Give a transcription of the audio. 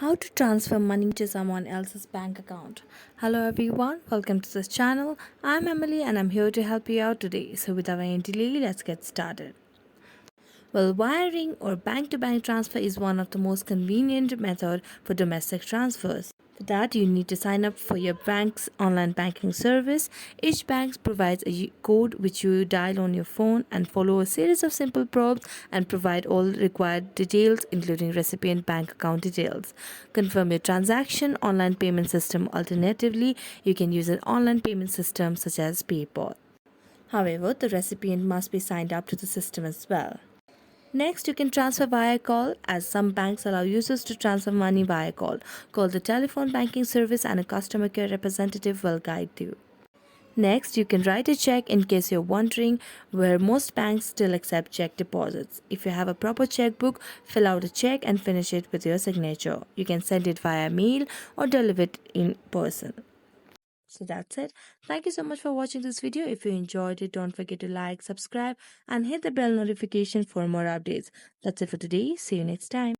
How to transfer money to someone else's bank account. Hello everyone, welcome to this channel. I'm Emily and I'm here to help you out today. So without any delay, let's get started. Well, wiring or bank-to-bank transfer is one of the most convenient method for domestic transfers. For that, you need to sign up for your bank's online banking service. Each bank provides a code which you dial on your phone and follow a series of simple prompts and provide all required details including recipient bank account details. Confirm your transaction online payment system. Alternatively, you can use an online payment system such as PayPal. However, the recipient must be signed up to the system as well. Next, you can transfer via call, as some banks allow users to transfer money via call. Call the telephone banking service and a customer care representative will guide you. Next, you can write a check in case you're wondering, where most banks still accept check deposits. If you have a proper checkbook, fill out a check and finish it with your signature. You can send it via mail or deliver it in person. So that's it. Thank you so much for watching this video. If you enjoyed it, don't forget to like, subscribe, and hit the bell notification for more updates. That's it for today. See you next time.